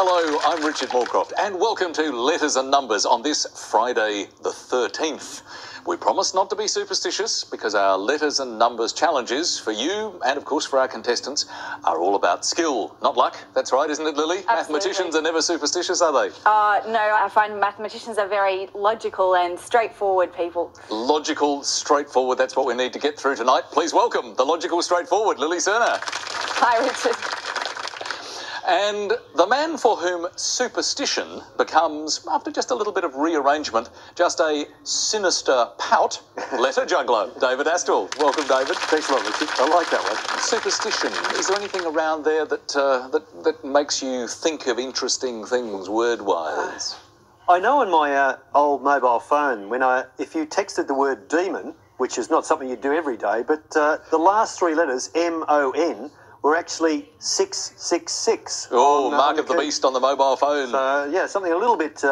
Hello, I'm Richard Morecroft, and welcome to Letters and Numbers on this Friday the 13th. We promise not to be superstitious because our Letters and Numbers challenges for you and, of course, for our contestants are all about skill, not luck. That's right, isn't it, Lily? Absolutely. Mathematicians are never superstitious, are they? No, I find mathematicians are very logical and straightforward people. Logical, straightforward, that's what we need to get through tonight. Please welcome the logical, straightforward Lily Serna. Hi, Richard. And the man for whom superstition becomes, after just a little bit of rearrangement, just a sinister pout, letter juggler, David Astle. Welcome, David. Thanks a lot, Richard. I like that one. Superstition. Is there anything around there that makes you think of interesting things word-wise? I know on my old mobile phone, if you texted the word demon, which is not something you do every day, but the last three letters, M-O-N, were actually 666. Oh, mark of the beast on the mobile phone. So, yeah, something a little bit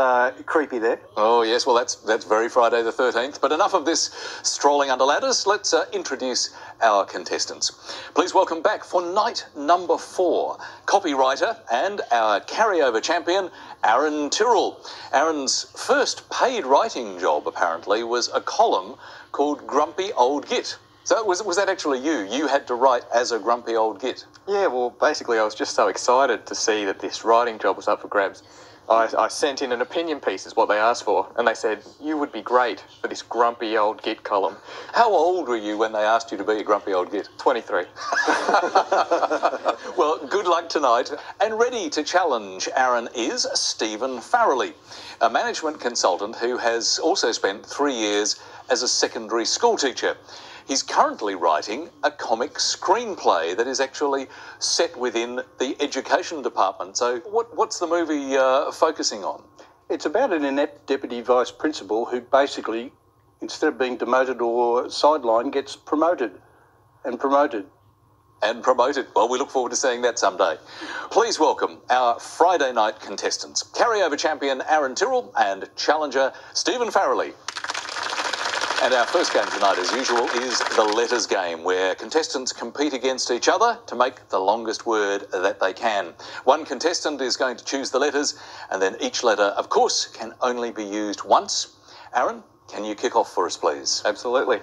creepy there. Oh, yes, well, that's very Friday the 13th. But enough of this strolling under ladders. Let's introduce our contestants. Please welcome back for night number 4, copywriter and our carryover champion, Aaron Tyrrell. Aaron's first paid writing job, apparently, was a column called Grumpy Old Git. So was that actually you? You had to write as a grumpy old git? Yeah, well, basically I was just so excited to see that this writing job was up for grabs. I sent in an opinion piece, is what they asked for, and they said, you would be great for this grumpy old git column. How old were you when they asked you to be a grumpy old git? 23. Well, good luck tonight. And ready to challenge Aaron is Stephen Farrelly, a management consultant who has also spent 3 years as a secondary school teacher. He's currently writing a comic screenplay that is actually set within the education department. So what's the movie focusing on? It's about an inept deputy vice principal who basically, instead of being demoted or sidelined, gets promoted and promoted. And promoted. Well, we look forward to seeing that someday. Please welcome our Friday night contestants, carryover champion Aaron Tyrrell and challenger Stephen Farrelly. And our first game tonight, as usual, is the letters game, where contestants compete against each other to make the longest word that they can. One contestant is going to choose the letters, and then each letter, of course, can only be used once. Aaron, can you kick off for us, please? Absolutely.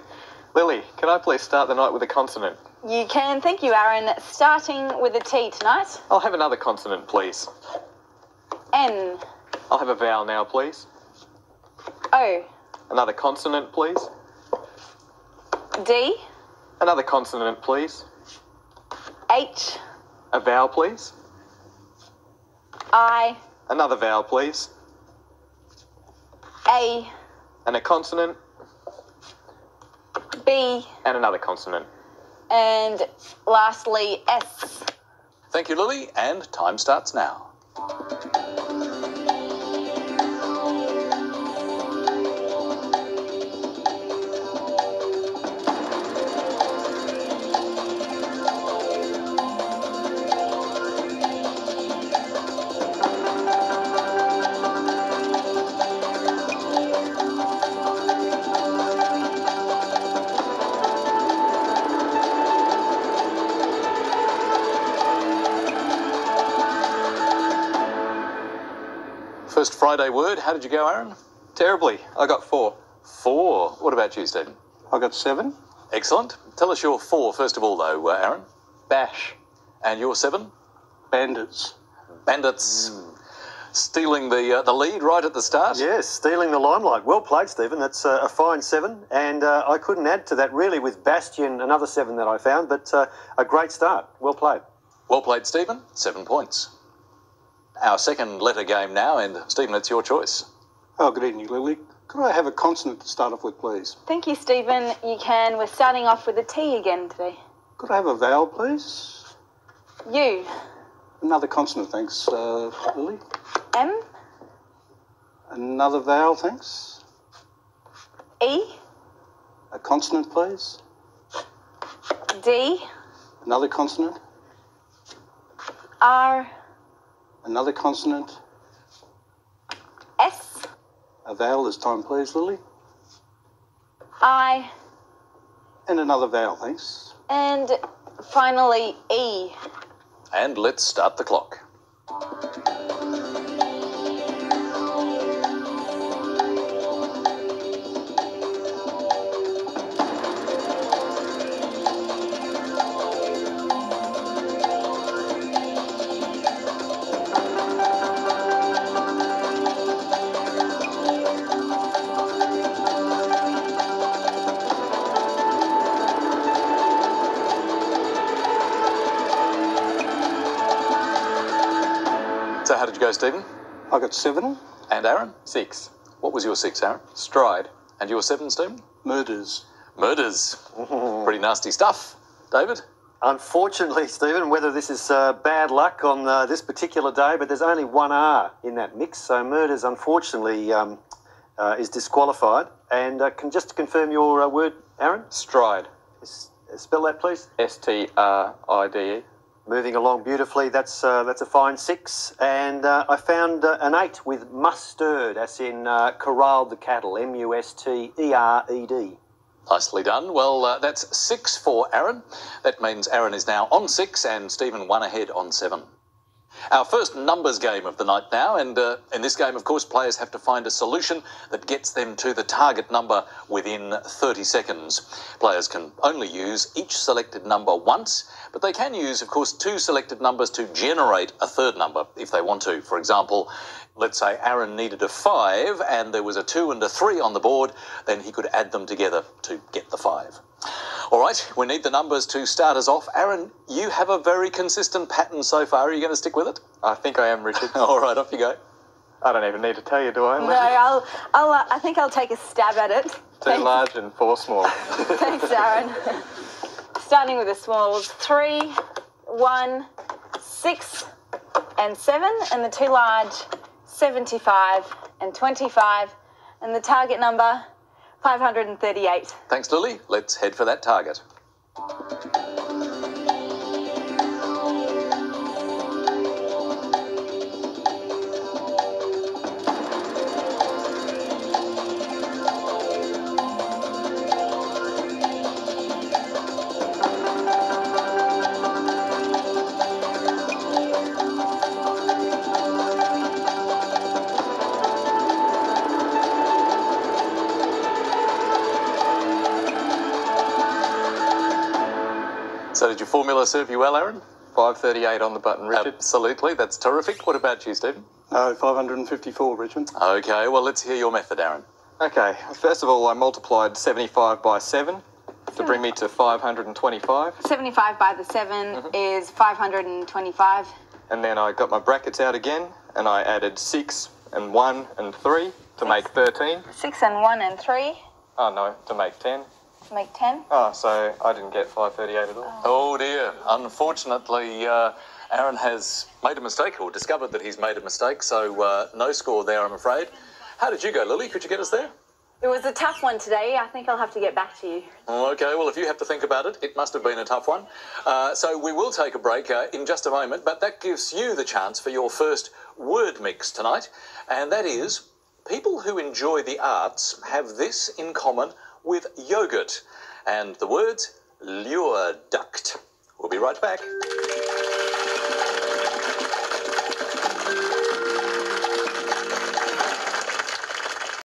Lily, can I please start the night with a consonant? You can. Thank you, Aaron. Starting with a T tonight. I'll have another consonant, please. N. I'll have a vowel now, please. O. Another consonant, please. D. Another consonant, please. H. A vowel, please. I. Another vowel, please. A. And a consonant. B. And another consonant. And lastly, S. Thank you, Lily, and time starts now. First Friday word, how did you go, Aaron? Terribly. I got 4. 4. What about you, Stephen? I got 7. Excellent. Tell us your 4 first of all, though, Aaron. Bash. And your 7? Bandits. Bandits. Stealing the lead right at the start. Yes, stealing the limelight. Well played, Stephen. That's a fine 7. And I couldn't add to that, really, with Bastion, another 7 that I found, but a great start. Well played. Well played, Stephen. 7 points. Our second letter game now, and Stephen, it's your choice. Oh, good evening, Lily. Could I have a consonant to start off with, please? Thank you, Stephen. You can. We're starting off with a T again today. Could I have a vowel, please? U. Another consonant, thanks, Lily. M. Another vowel, thanks. E. A consonant, please. D. Another consonant. R. Another consonant. S. A vowel this time, please, Lily. I. And another vowel, thanks. And finally, E. And let's start the clock. did you go, Stephen? I got 7. And Aaron? 6. What was your 6, Aaron? Stride. And your 7, Stephen? Murders. Murders. Pretty nasty stuff. David? Unfortunately, Stephen, whether this is bad luck on this particular day, but there's only one R in that mix, so murders, unfortunately, is disqualified. And just to confirm your word, Aaron? Stride. Spell that, please. STRIDE. Moving along beautifully. That's a fine 6. And I found an 8 with mustard, as in corralled the cattle, MUSTERED. Nicely done. Well, that's 6 for Aaron. That means Aaron is now on 6 and Stephen 1 ahead on 7. Our first numbers game of the night now, and in this game, of course, players have to find a solution that gets them to the target number within 30 seconds. Players can only use each selected number once, but they can use, of course, 2 selected numbers to generate a third number if they want to. For example, let's say Aaron needed a 5 and there was a 2 and a 3 on the board, then he could add them together to get the 5. All right, we need the numbers to start us off. Aaron, you have a very consistent pattern so far. Are you going to stick with it? I think I am, Richard. All right, off you go. I don't even need to tell you, do I? No, I think I'll take a stab at it. 2 large and 4 small. Thanks, Aaron. Starting with the smalls, 3, 1, 6, and 7, and the 2 large, 75 and 25, and the target number, 538. Thanks, Lily. Let's head for that target. So did your formula serve you well, Aaron? 538 on the button, Richard. Absolutely, that's terrific. What about you, Stephen? 554, Richard. Okay, well, let's hear your method, Aaron. Okay, first of all, I multiplied 75 by 7 to bring me to 525. 75 by the 7 is 525. And then I got my brackets out again, and I added 6 and 1 and 3 to make 13. 6 and 1 and 3 Oh, no, to make 10. to make 10. Oh, so I didn't get 538 at all. Oh, dear. Unfortunately, Aaron has made a mistake, or discovered that he's made a mistake, so no score there, I'm afraid. How did you go, Lily? Could you get us there? It was a tough one today. I think I'll have to get back to you. Okay, well, if you have to think about it, it must have been a tough one. So we will take a break in just a moment, but that gives you the chance for your first word mix tonight, and that is, people who enjoy the arts have this in common with yogurt, and the words lure duct. We'll be right back.